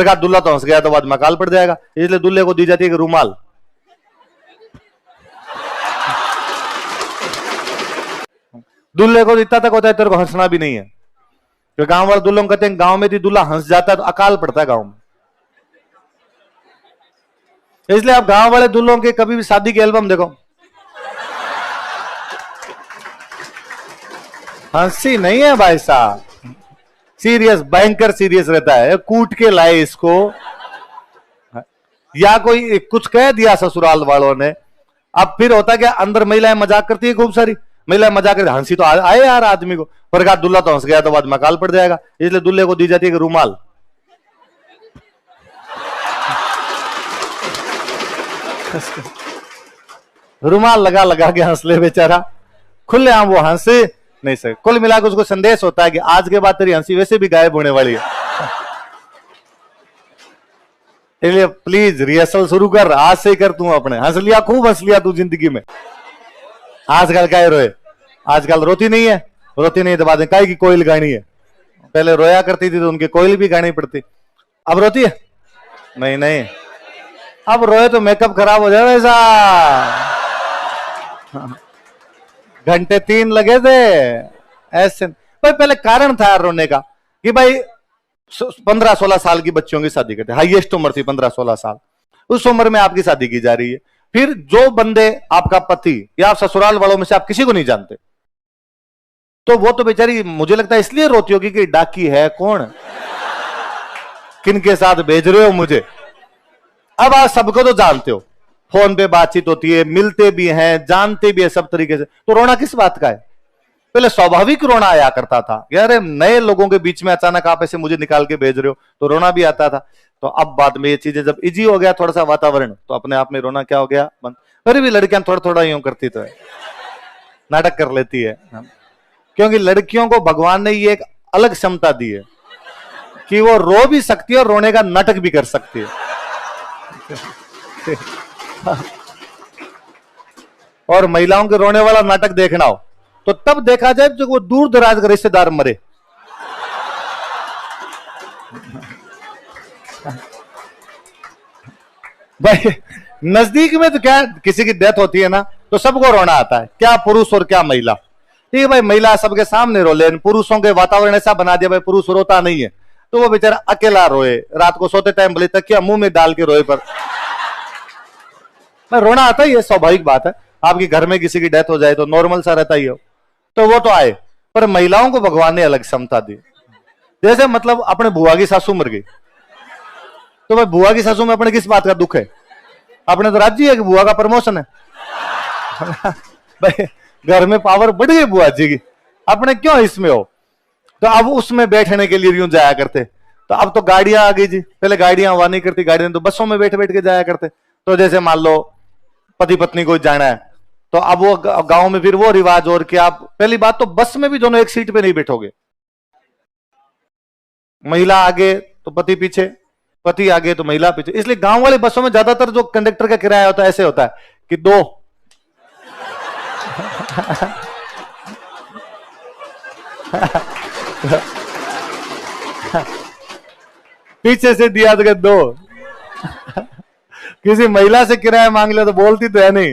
प्रकार दूल्हा तो हंस गया तो बाद में अकाल पड़ जाएगा, इसलिए दूल्हे को दी जाती है कि रुमाल। दूल्हे को इतना तक होता है तेरे को हंसना भी नहीं है, तो गांव वाले दूल्हों कहते हैं गांव में यदि दूल्हा हंस जाता है तो अकाल पड़ता है गांव में। इसलिए आप गांव वाले दूल्हों के कभी भी शादी के एल्बम देखो, हंसी नहीं है भाई साहब, सीरियस, भयंकर सीरियस रहता है। कूट के लाए इसको, या कोई कुछ कह दिया ससुराल वालों ने, अब फिर होता क्या, अंदर महिलाएं मजाक करती है, खूब सारी महिलाएं मजाक करती, हंसी तो आए यार आदमी को, पर कहा दूल्हा तो हंस गया तो बाद में अकाल पड़ जाएगा, इसलिए दूल्हे को दी जाती है कि रुमाल। रुमाल लगा लगा के हंस ले बेचारा, खुले आम वो हंसे नहीं सके। कुल मिलाकर उसको संदेश होता है कि आज के बाद तेरी हंसी वैसे भी गायब होने वाली है, इसलिए प्लीज रिहर्सल शुरू कर, आज से ही कर। तू अपने हंस लिया, खूब हंस लिया तू जिंदगी में। आजकल क्या रोए, आजकल रोती नहीं है, रोती नहीं तो बाद में काहे की कोयल गानी है। पहले रोया करती थी तो उनकी कोयल भी गानी पड़ती, अब रोती है नहीं नहीं, अब रोए तो मेकअप खराब हो जाए ऐसा। घंटे 3 लगे थे ऐसे भाई। पहले कारण था रोने का कि भाई 15-16 साल की बच्चियों की शादी करते, हाईएस्ट उम्र थी 15-16 साल, उस उम्र में आपकी शादी की जा रही है। फिर जो बंदे आपका पति या आप ससुराल वालों में से आप किसी को नहीं जानते, तो वो तो बेचारी मुझे लगता है इसलिए रोती होगी कि डाकी है कौन, किनके साथ भेज रहे हो मुझे। अब आप सबको तो जानते हो, फोन पे बातचीत होती है, मिलते भी हैं, जानते भी है सब तरीके से, तो रोना किस बात का है। पहले स्वाभाविक रोना आया करता था, यार नए लोगों के बीच में अचानक आप ऐसे मुझे निकाल के भेज रहे हो, तो रोना भी आता था। तो अब बाद में ये चीजें जब इजी हो गया थोड़ा सा वातावरण, तो अपने आप में रोना क्या हो गया बंद। फिर भी लड़कियां थोड़ा थोड़ा यूं करती तो है, नाटक कर लेती है, क्योंकि लड़कियों को भगवान ने ये एक अलग क्षमता दी है कि वो रो भी सकती है और रोने का नाटक भी कर सकती है। और महिलाओं के रोने वाला नाटक देखना हो तो तब देखा जाए जब वो दूर दराज का रिश्तेदार मरे। भाई नजदीक में तो क्या किसी की डेथ होती है ना तो सबको रोना आता है, क्या पुरुष और क्या महिला। ठीक है भाई, महिला सबके सामने रो ले, पुरुषों के वातावरण ऐसा बना दिया भाई पुरुष रोता नहीं है, तो वो बेचारा अकेला रोए, रात को सोते टाइम भले तकिया मुंह में डाल के रोए, पर रोना आता ही है, स्वाभाविक बात है। आपके घर में किसी की डेथ हो जाए तो नॉर्मल सा रहता ही हो, तो वो तो आए। पर महिलाओं को भगवान ने अलग क्षमता दी। जैसे मतलब अपने बुआ की सासू मर गई, तो भाई बुआ की सासू में अपने किस बात का दुख है, अपने तो राजी है कि बुआ का प्रमोशन है। भाई घर में पावर बढ़ गई बुआ जी की, अपने क्यों इसमें हो। तो अब उसमें बैठने के लिए यूं जाया करते, तो अब तो गाड़ियां आ गई जी, पहले गाड़ियां हुआ नहीं करती, गाड़ियां तो बसों में बैठ बैठ के जाया करते। तो जैसे मान लो पति पत्नी को जाना है, तो अब वो गांव में फिर वो रिवाज और कि आप पहली बात तो बस में भी दोनों एक सीट पे नहीं बैठोगे, महिला आगे तो पति पीछे, पति आगे तो महिला पीछे। इसलिए गांव वाले बसों में ज्यादातर जो कंडक्टर का किराया होता है ऐसे होता है कि 2 पीछे से दिया तो 2 किसी महिला से किराया मांग लिया तो बोलती तो है नहीं,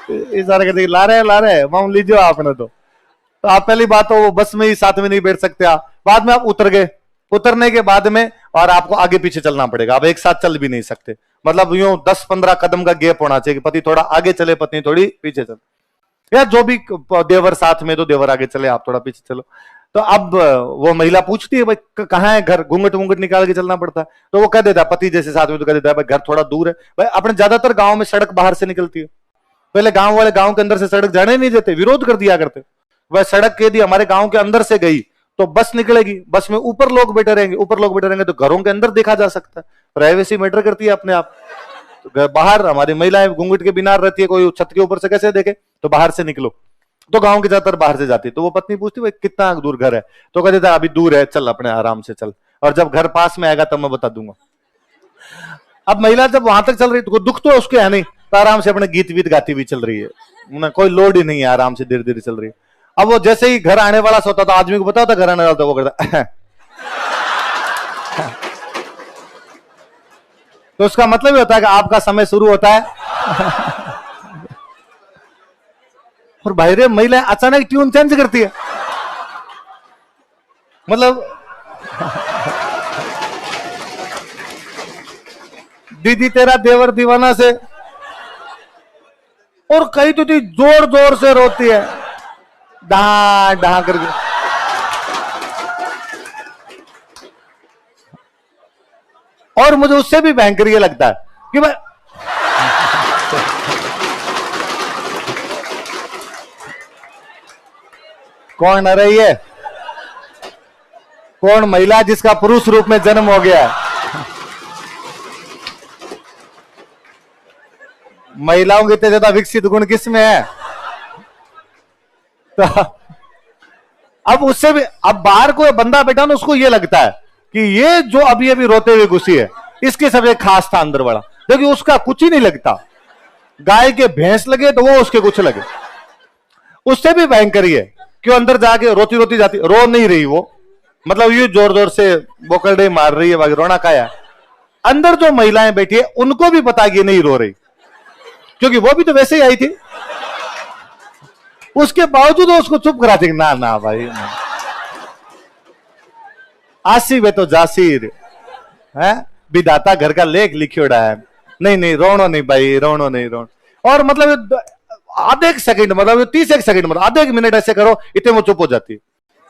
इशारा कहते ला रहे मांग लीजिए आपने। तो आप पहली बात तो वो बस में ही साथ में नहीं बैठ सकते आप, बाद में आप उतर गए, उतरने के बाद में और आपको आगे पीछे चलना पड़ेगा, आप एक साथ चल भी नहीं सकते। मतलब यूं 10-15 कदम का गैप होना चाहिए कि पति थोड़ा आगे चले, पत्नी थोड़ी पीछे चले, या जो भी देवर साथ में तो देवर आगे चले, आप थोड़ा पीछे चलो। तो अब वो महिला पूछती है भाई कहाँ है घर, घूंघट वूंघट निकाल के चलना पड़ता है, तो वो कह देता है पति जैसे साथ में तो कह देता है भाई घर थोड़ा दूर है। भाई अपने ज्यादातर गांव में सड़क बाहर से निकलती है, पहले गांव वाले गांव के अंदर से सड़क जाने नहीं देते, विरोध कर दिया करते। वह सड़क के यदि हमारे गांव के अंदर से गई तो बस निकलेगी, बस में ऊपर लोग बैठे रहेंगे, ऊपर लोग बैठे रहेंगे तो घरों के अंदर देखा जा सकता है, प्राइवेसी मैटर करती है अपने आप। तो बाहर हमारी महिलाएं घूंघट के बिना रहती है, कोई छत के ऊपर से कैसे देखे, तो बाहर से निकलो। तो गांव के ज्यादातर बाहर से जाती है। तो वो पत्नी पूछती भाई कितना दूर घर है, तो कहते था अभी दूर है, चल अपने आराम से चल, और जब घर पास में आएगा तब मैं बता दूंगा। अब महिला जब वहां तक चल रही तो दुख तो उसके है नहीं, तो आराम से अपने गीत वीत गाती हुई चल रही है, कोई लोड ही नहीं है, आराम से धीरे धीरे चल रही है। अब वो जैसे ही घर आने वाला सोता था, आदमी को पता होता घर आने वाला था, वो करता तो उसका मतलब ही होता है कि आपका समय शुरू होता है। और भाई रे महिलाएं अचानक ट्यून चेंज करती है, मतलब दीदी तेरा देवर दीवाना से, और कई तो जोर जोर से रोती है, डहा डहा करके। और मुझे उससे भी भयंकर ये लगता है कि भाई कौन आ रही है, कौन महिला जिसका पुरुष रूप में जन्म हो गया है। महिलाओं के इतने ज्यादा विकसित गुण किस में है? तो अब उससे भी, अब बाहर कोई बंदा बैठा ना, उसको ये लगता है कि ये जो अभी अभी रोते हुए घुसी है, इसके सब एक खास था अंदर बड़ा, क्योंकि उसका कुछ ही नहीं लगता। गाय के भैंस लगे तो वो उसके कुछ लगे। उससे भी भयंकर ही है क्यों, अंदर जाके रोती रोती जाती, रो नहीं रही वो, मतलब यूं जोर जोर से बोकरडे मार रही है, बाकी रोना का है। अंदर जो महिलाएं बैठी है उनको भी पता कि नहीं रो रही, क्योंकि वो भी तो वैसे ही आई थी। उसके बावजूद उसको चुप कराती, ना ना भाई ना। आसी वे तो जासीर है, विधाता घर का लेख लिखियोड़ा है, नहीं नहीं रोनो नहीं भाई, रोनो नहीं रोनो। और मतलब आधे एक सेकंड, मतलब 30 सेकंड, मतलब आधे एक मिनट ऐसे करो, इतने वो चुप हो जाती है।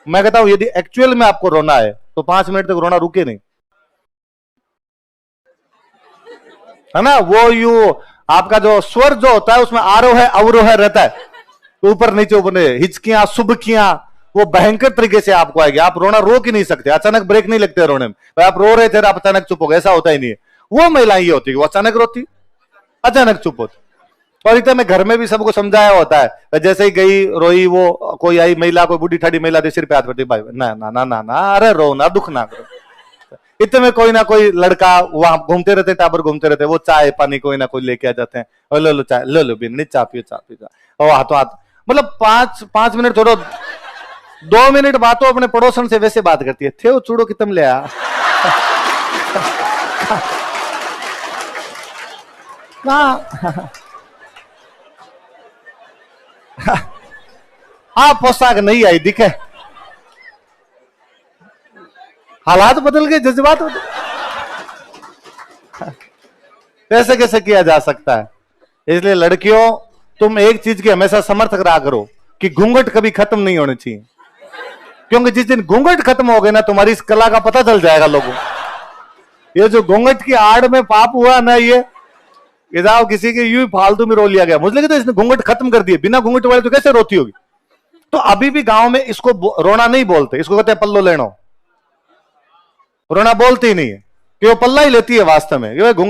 मैं कहता हूं यदि एक्चुअल में आपको रोना है तो 5 मिनट तक रोना रुके नहीं, है ना। वो यू आपका जो स्वर जो होता है उसमें आरोह है अवरोह रहता है, ऊपर नीचे ऊपर नीचे, हिचकियां सुबकियां, वो भयंकर तरीके से आपको आएगी। आप रोना रोक ही नहीं सकते, अचानक ब्रेक नहीं लगते रोने में। आप रो रहे थे आप अचानक चुप हो गए, ऐसा होता ही नहीं है। वो महिलाएं ये होती है, वो अचानक रोती, अचानक चुप होती। और इतना मैं घर में भी सबको समझाया होता है, जैसे ही गई रोई, वो कोई आई महिला, कोई बूढ़ी ठाड़ी महिला, सिर पे हाथ रखती, भाई ना ना ना ना ना, अरे रो ना, दुख ना करो। इतने में कोई ना कोई लड़का वहां घूमते रहते, टाबर घूमते रहते, वो चाय पानी कोई ना कोई लेके आ जाते हैं, और लो लो चाय, लो लो बिन चाय पियो, चाय पियो, और हाथों हाथ, मतलब 5 मिनट छोड़ो, 2 मिनट बात तो अपने पड़ोसन से वैसे बात करती है, थे वो चूड़ो कि तुम ले आ। हाँ पोशाक नहीं आई दिखे, हालात बदल गए, जज्बात बदल, कैसे कैसे किया जा सकता है। इसलिए लड़कियों, तुम एक चीज की हमेशा समर्थक रहा करो कि घूंघट कभी खत्म नहीं होनी चाहिए, क्योंकि जिस दिन घूंघट खत्म हो गए ना, तुम्हारी इस कला का पता चल जाएगा लोगों। ये जो घूंघट की आड़ में पाप हुआ ना, ये जाओ किसी के यूं फालतू में रो लिया गया, मुझे लगे तो इसने घूंघट खत्म कर दिए, बिना घूंघट वाले तो कैसे रोती होगी। तो अभी भी गांव में इसको रोना नहीं बोलते, इसको कहते हैं पल्लो लेनो। रोना बोलती ही नहीं है, कि वो पल्ला ही लेती है वास्तव में, घूंघट